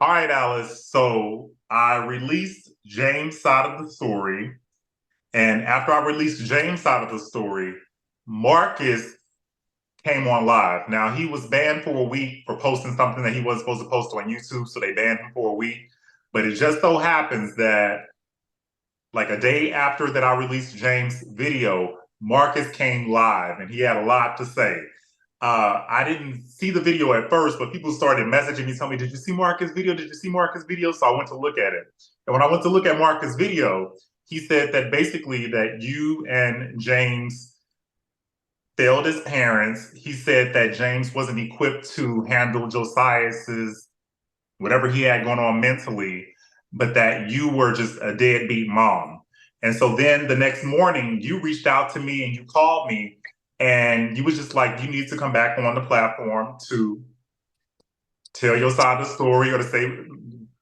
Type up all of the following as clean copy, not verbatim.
All right, Alice. So I released James' side of the story. And after I released James' side of the story, Marcus came on live. Now, he was banned for a week for posting something that he wasn't supposed to post on YouTube. So they banned him for a week. But it just so happens that, like a day after that I released James' video, Marcus came live and he had a lot to say. I didn't see the video at first, but people started messaging me, telling me, "Did you see Marcus' video? Did you see Marcus' video?" So I went to look at it. And when I went to look at Marcus' video, he said that basically that you and James failed as parents. He said that James wasn't equipped to handle Josias'S whatever he had going on mentally, but that you were just a deadbeat mom. And so then the next morning, you reached out to me and you called me and you was just like, you need to come back on the platform to tell your side of the story, or to say,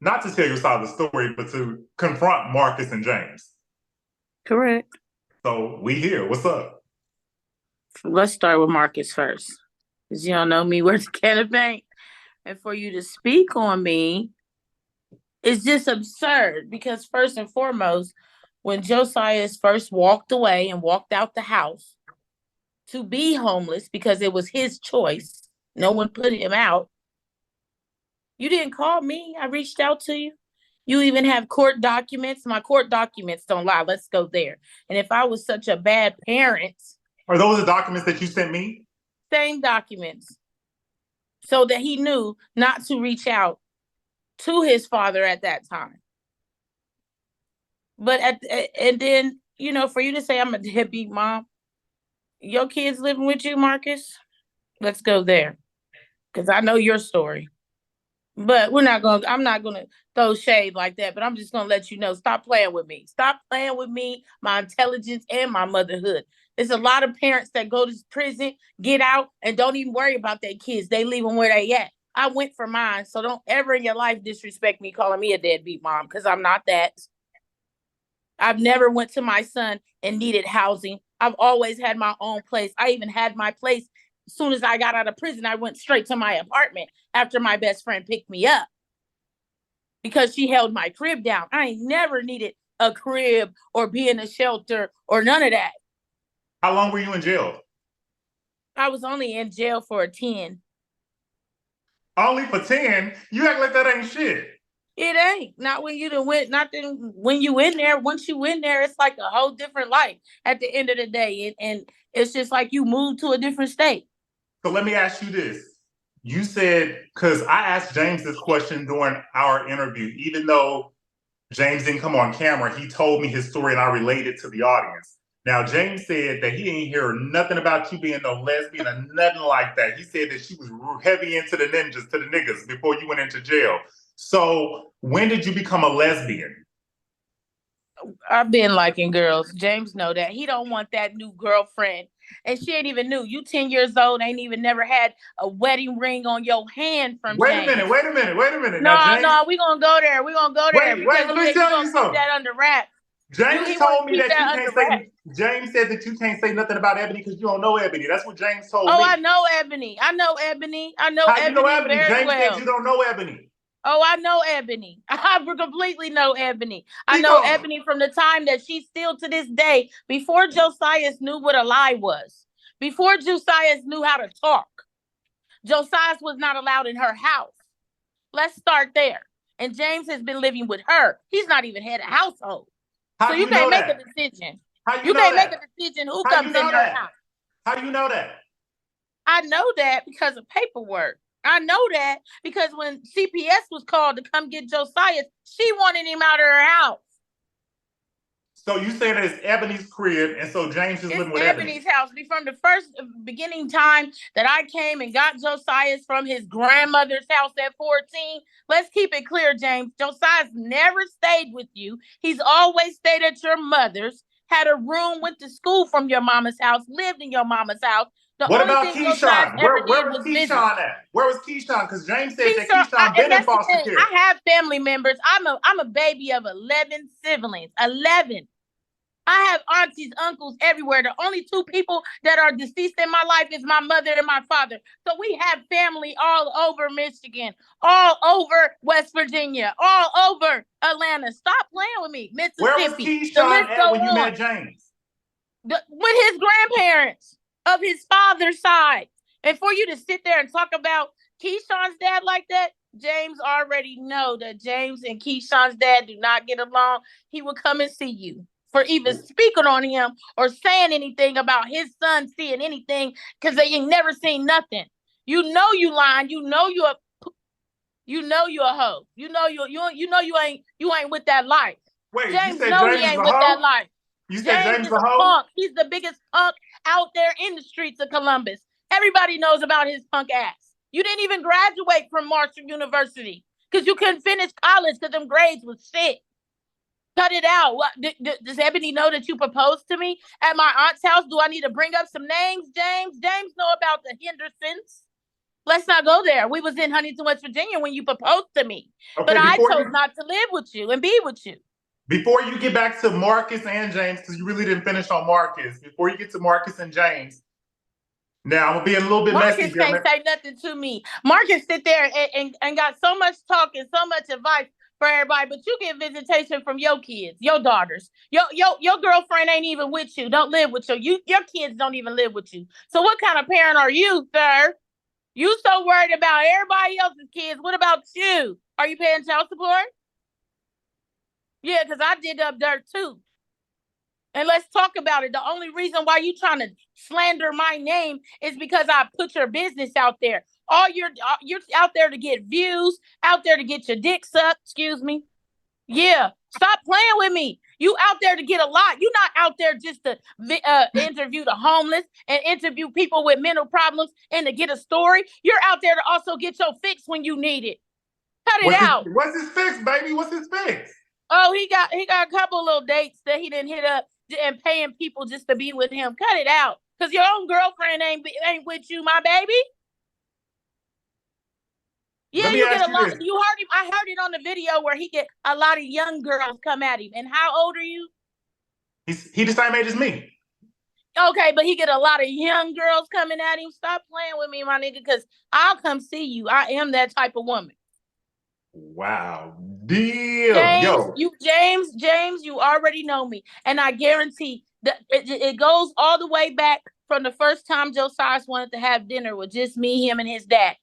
not to tell your side of the story, but to confront Marcus and James. Correct. So we here. What's up? Let's start with Marcus first, because you don't know me worth a can of paint. And for you to speak on me is just absurd, because first and foremost, when Josias first walked away and walked out the house to be homeless because it was his choice, no one put him out, you didn't call me. I reached out to you. You even have court documents. My court documents don't lie. Let's go there. And if I was such a bad parent... Are those the documents that you sent me? Same documents. So that he knew not to reach out to his father at that time. But and then, you know, for you to say I'm a deadbeat mom, your kids living with you, Marcus? Let's go there. Because I know your story. But I'm not gonna throw shade like that, but I'm just gonna let you know, stop playing with me. Stop playing with me, my intelligence, and my motherhood. There's a lot of parents that go to prison, get out, and don't even worry about their kids. They leave them where they at. I went for mine, so don't ever in your life disrespect me calling me a deadbeat mom, because I'm not that. I've never went to my son and needed housing. I've always had my own place. I even had my place. As soon as I got out of prison, I went straight to my apartment after my best friend picked me up, because she held my crib down. I ain't never needed a crib or be in a shelter or none of that. How long were you in jail? I was only in jail for 10. Only for 10? You act like that ain't shit. It ain't. Not when you done went, not then when you in there. Once you in there, it's like a whole different life at the end of the day. And it's just like you moved to a different state. So let me ask you this. You said, because I asked James this question during our interview, even though James didn't come on camera, he told me his story and I related to the audience. Now, James said that he didn't hear nothing about you being no lesbian or nothing like that. He said that she was heavy into the ninjas, to the niggas, before you went into jail. So when did you become a lesbian? I've been liking girls. James know that. He don't want that new girlfriend. And she ain't even new. You 10 years old, ain't even never had a wedding ring on your hand from James. Wait a minute. No, now, James, we gonna go there. We gonna go there. Wait, let me tell you something. Keep that under wraps. James told me that you can't say. James said that you can't say nothing about Ebony because you don't know Ebony. That's what James told me. Oh, I know Ebony. I know Ebony. How you know Ebony? James said you don't know Ebony. Oh, I know Ebony. I completely know Ebony. I know Ebony from the time that she still to this day, before Josias knew what a lie was, before Josias knew how to talk. Josias was not allowed in her house. Let's start there. And James has been living with her. He's not even head of household. So you can't make a decision. You can't make a decision who comes in her house. How do you know that? I know that because of paperwork. I know that because when CPS was called to come get Josias, she wanted him out of her house. So you say that it's Ebony's crib, and so James is living with Ebony's house. From the first beginning time that I came and got Josias from his grandmother's house at 14, let's keep it clear, James. Josias never stayed with you. He's always stayed at your mother's, had a room, went to school from your mama's house, lived in your mama's house. What about Keyshawn? Where was Keyshawn at? Where was Keyshawn? Because James said that Keyshawn been in foster care. I have family members. I'm a baby of 11 siblings. 11. I have aunties, uncles everywhere. The only two people that are deceased in my life is my mother and my father. So we have family all over Michigan, all over West Virginia, all over Atlanta. Stop playing with me. Where was Mississippi. The Keyshawn list at go when you on. met James? With his grandparents of his father's side. And for you to sit there and talk about Keyshawn's dad like that, James already know that James and Keyshawn's dad do not get along. He will come and see you for even speaking on him or saying anything about his son seeing anything because they ain't never seen nothing. You know you lying. You know you a hoe. You know you ain't with that life. Wait, James you said know James he is ain't a with that hoe? life. You said James is is a a hoe? punk. He's the biggest punk out there in the streets of Columbus. Everybody knows about his punk ass. You didn't even graduate from Marshall University because you couldn't finish college because them grades was shit. Cut it out. What, does Ebony know that you proposed to me at my aunt's house? Do I need to bring up some names, James? James know about the Hendersons. Let's not go there. We was in Huntington, West Virginia when you proposed to me. Okay, but I chose not to live with you and be with you. Before you get back to Marcus and James, because you really didn't finish on Marcus, before you get to Marcus and James, now I'm gonna be a little bit Marcus messy. Can't say nothing to me. Marcus sit there and got so much talk and so much advice for everybody, but you get visitation from your kids, your daughters. Your girlfriend ain't even with you, don't live with you. Your kids don't even live with you. So what kind of parent are you, sir? You so worried about everybody else's kids. What about you? Are you paying child support? Yeah, because I dig up dirt too. And let's talk about it. The only reason why you trying to slander my name is because I put your business out there. You're out there to get views, out there to get your dick sucked. Excuse me. Yeah, stop playing with me. You out there to get a lot. You're not out there just to interview the homeless and interview people with mental problems and to get a story. You're out there to also get your fix when you need it. Cut it out. What's his fix, baby? What's his fix? Oh, he got a couple little dates that he didn't hit up and paying people just to be with him. Cut it out, cause your own girlfriend ain't with you, my baby. Yeah, you get a lot. You heard him. I heard it on the video where he get a lot of young girls come at him. And how old are you? He the same age as me. Okay, but he get a lot of young girls coming at him. Stop playing with me, my nigga, because I'll come see you. I am that type of woman. Wow. Deal. James, you already know me. And I guarantee that it goes all the way back from the first time Josias'S wanted to have dinner with just me, him, and his dad.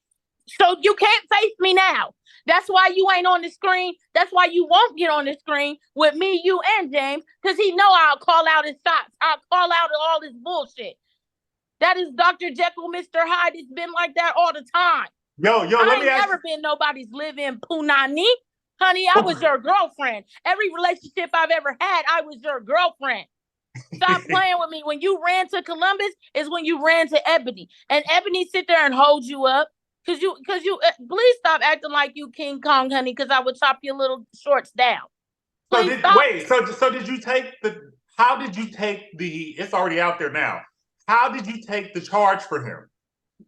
So you can't face me now. That's why you ain't on the screen. That's why you won't get on the screen with me, you, and James, because he know I'll call out his shots. I'll call out all this bullshit. That is Dr. Jekyll, Mr. Hyde. It's been like that all the time. Yo, I ain't never been nobody's live-in punani. Honey, I was your girlfriend. Every relationship I've ever had, I was your girlfriend. Stop playing with me. When you ran to Columbus is when you ran to Ebony. And Ebony sit there and hold you up. Cause you please stop acting like you King Kong, honey, because I would chop your little shorts down. So did you take how did you take it's already out there now. How did you take the charge for him?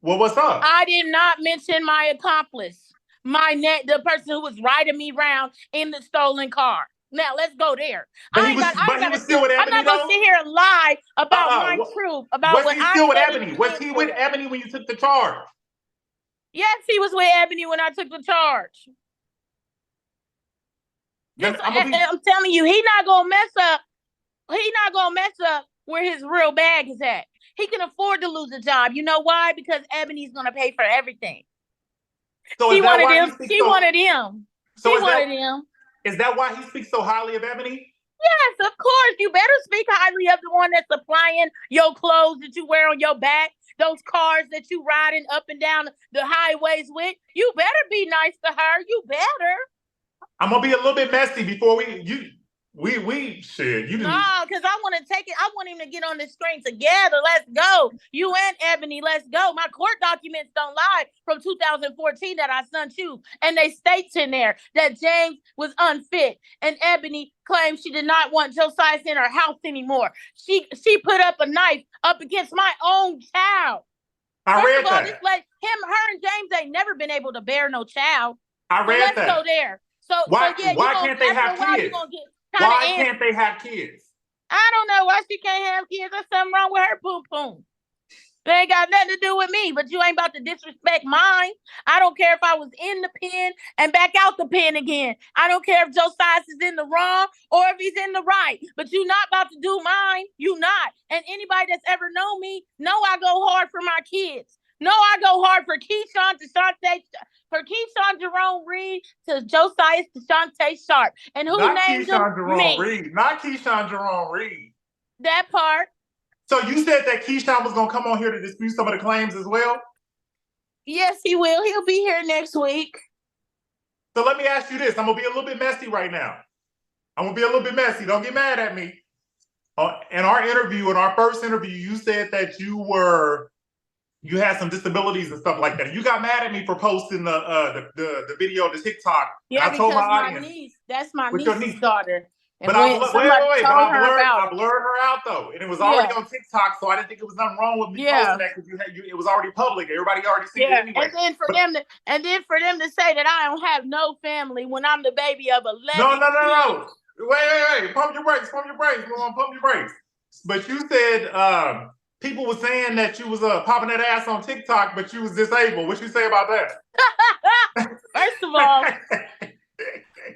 Well, what's up? I did not mention my accomplice, the person who was riding me around in the stolen car. Now let's go there. I'm not gonna sit here and lie about my truth about what I still with Ebony. Was he with Ebony when you took the charge? Yes, he was with Ebony when I took the charge. I'm telling you, he's not gonna mess up. He's not gonna mess up where his real bag is at. He can afford to lose a job. You know why? Because Ebony's gonna pay for everything. So she wanted him. She wanted him. Is that why he speaks so highly of Ebony? Yes, of course. You better speak highly of the one that's supplying your clothes that you wear on your back, those cars that you riding up and down the highways with. You better be nice to her. You better. I'm gonna be a little bit messy before we share. You No, because I want to take it. I want him to get on the screen together. Let's go. You and Ebony, let's go. My court documents don't lie from 2014 that I sent you. And they states in there that James was unfit. And Ebony claimed she did not want Josias'S in her house anymore. She put up a knife up against my own child. I read that. Her and James ain't never been able to bear no child. I read that. Let's go there. Why can't they have kids? Why can't they have kids? I don't know why she can't have kids. There's something wrong with her poom poom. It ain't got nothing to do with me, but you ain't about to disrespect mine. I don't care if I was in the pen and back out the pen again. I don't care if Josias is in the wrong or if he's in the right, but you not about to do mine. You not. And anybody that's ever known me know I go hard for my kids. No, I go hard for Keyshawn to Shante, for Keyshawn Jerome Reed to Josias to Shante Sharp. And who Not named them? Keyshawn Jerome Me. Reed. Not Keyshawn Jerome Reed. That part. So you said that Keyshawn was going to come on here to dispute some of the claims as well? Yes, he will. He'll be here next week. So let me ask you this. I'm going to be a little bit messy right now. I'm going to be a little bit messy. Don't get mad at me. In our interview, in our first interview, you said that you had some disabilities and stuff like that. You got mad at me for posting the video, the TikTok. Yeah, and I told because my audience, niece, that's my your niece's niece. daughter. And But I blurred her out though, and it was already on TikTok, so I didn't think it was nothing wrong with me posting that because it was already public. Everybody already seen it anyway. And then for them to say that I don't have no family when I'm the baby of 11. No. Wait. Pump your brakes. Mom, pump your brakes. But you said people were saying that you was popping that ass on TikTok, but you was disabled. What you say about that?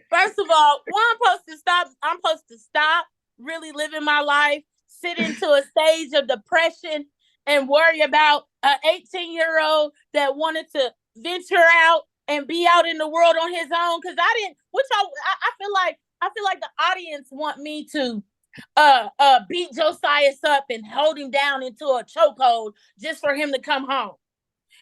First of all, I'm supposed to stop really living my life, sit into a stage of depression and worry about an 18-year-old that wanted to venture out and be out in the world on his own. Cause I feel like the audience want me to beat Josias up and hold him down into a chokehold just for him to come home.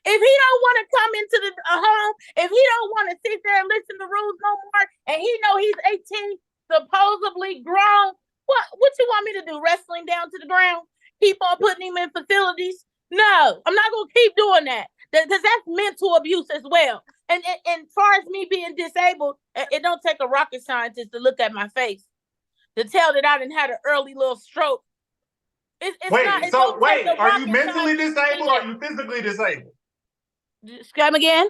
If he don't want to come into the home, if he don't want to sit there and listen to rules no more, and he know he's 18, supposedly grown, what you want me to do? Wrestling down to the ground? Keep on putting him in facilities? No, I'm not gonna keep doing that. Because that's mental abuse as well. And as far as me being disabled, it don't take a rocket scientist to look at my face to tell that I didn't have an early little stroke. Are you mentally disabled or are you physically disabled? Come again?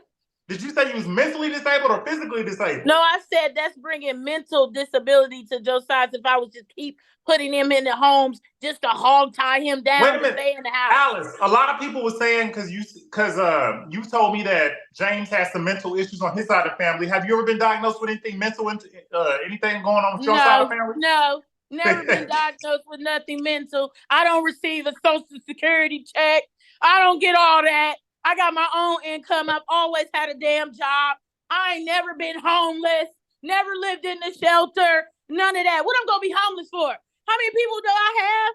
Did you say you was mentally disabled or physically disabled? No, I said that's bringing mental disability to Josias if I was just keep putting him in the homes just to hog tie him down to stay in the house. Alice, a lot of people were saying because you told me that James has some mental issues on his side of the family. Have you ever been diagnosed with anything mental, anything going on with your side of the family? No, never been diagnosed with nothing mental. I don't receive a Social Security check. I don't get all that. I got my own income. I've always had a damn job. I ain't never been homeless, never lived in the shelter, none of that. What I'm going to be homeless for? How many people do I have?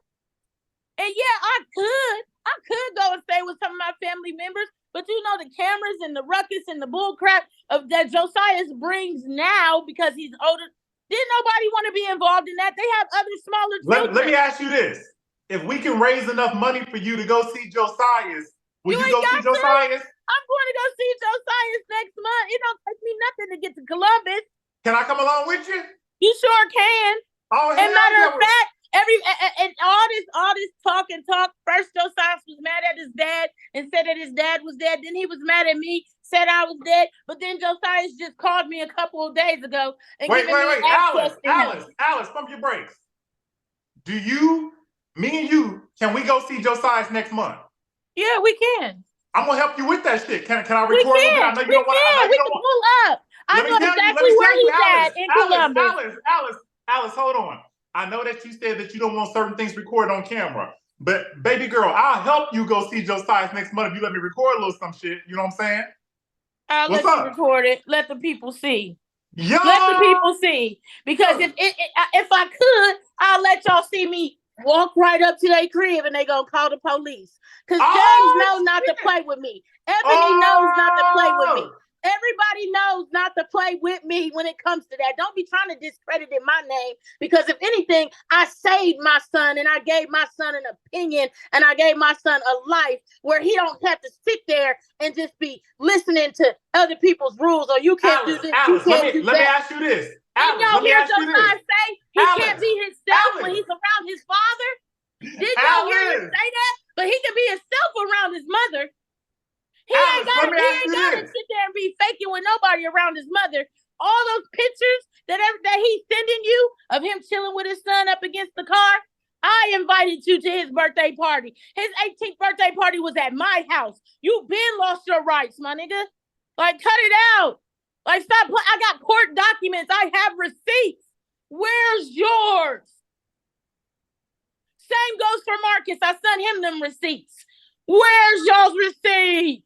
And yeah, I could go and stay with some of my family members, but you know, the cameras and the ruckus and the bull crap of that Josias brings now because he's older. Didn't nobody want to be involved in that? They have other smaller children. Let me ask you this. If we can raise enough money for you to go see Josias, would you go see Josias? I'm going to go see Josias next month. It don't take me nothing to get to Columbus. Can I come along with you? You sure can. Oh, and matter of fact, all this talk. First, Josias was mad at his dad and said that his dad was dead. Then he was mad at me, said I was dead. But then Josias just called me a couple of days ago and Alice, pump your brakes. Me and you, can we go see Josias next month? Yeah, we can. I'm gonna help you with that shit. Can I record a little bit? I know you don't want. We can pull up. I know exactly where he's at in Columbus. Alice, hold on. I know that you said that you don't want certain things recorded on camera, but baby girl, I'll help you go see Josias next month if you let me record a little some shit. You know what I'm saying? I'll let you record it. Let the people see. Yo! Let the people see. Because if I could, I'll let y'all see me walk right up to their crib and they gonna call the police. Because James knows not to play with me. Ebony knows not to play with me. Everybody knows not to play with me when it comes to that. Don't be trying to discredit in my name, because if anything, I saved my son and I gave my son an opinion and I gave my son a life where he don't have to sit there and just be listening to other people's rules or you can't do this. Let me ask you this. Didn't y'all hear Josias say he can't be himself when he's around his father? Didn't y'all hear him say that? But he can be himself around his mother. He ain't gotta sit there and be faking with nobody around his mother. All those pictures that he's sending you of him chilling with his son up against the car, I invited you to his birthday party. His 18th birthday party was at my house. You been lost your rights, my nigga. Like, cut it out. Like, stop. I got court documents. I have receipts. Where's yours? Same goes for Marcus. I sent him them receipts. Where's y'all's receipt?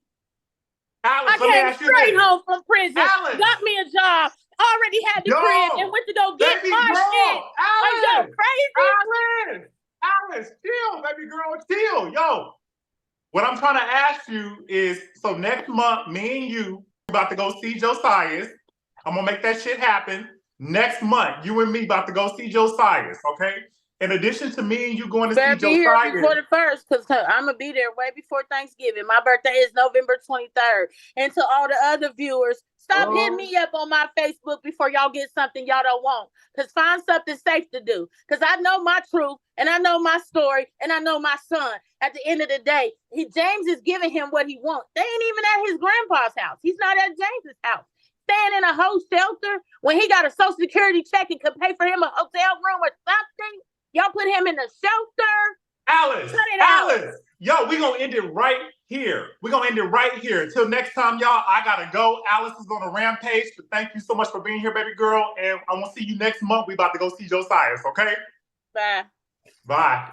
Alice, I came straight home from prison. Alice. Got me a job. Already had the crib and went to go get my shit. Alice, like, yo, crazy? Alice, chill, baby girl, chill. Yo, what I'm trying to ask you is, so next month, me and you about to go see Josias'S. I'm gonna make that shit happen. Next month, you and me about to go see Josias'S, okay? In addition to me and you going to see Josias'S. Be here before the 1st, because I'm going to be there way before Thanksgiving. My birthday is November 23rd. And to all the other viewers, stop hitting me up on my Facebook before y'all get something y'all don't want. Because find something safe to do. Because I know my truth, and I know my story, and I know my son. At the end of the day, James is giving him what he wants. They ain't even at his grandpa's house. He's not at James's house. Staying in a whole shelter when he got a Social Security check and could pay for him a hotel room or something. Y'all put him in the shelter. Alice, yo, we gonna end it right here. We're gonna end it right here. Until next time, y'all, I gotta go. Alice is on a rampage, but thank you so much for being here, baby girl. And I want to see you next month. We about to go see Josias'S, okay? Bye. Bye.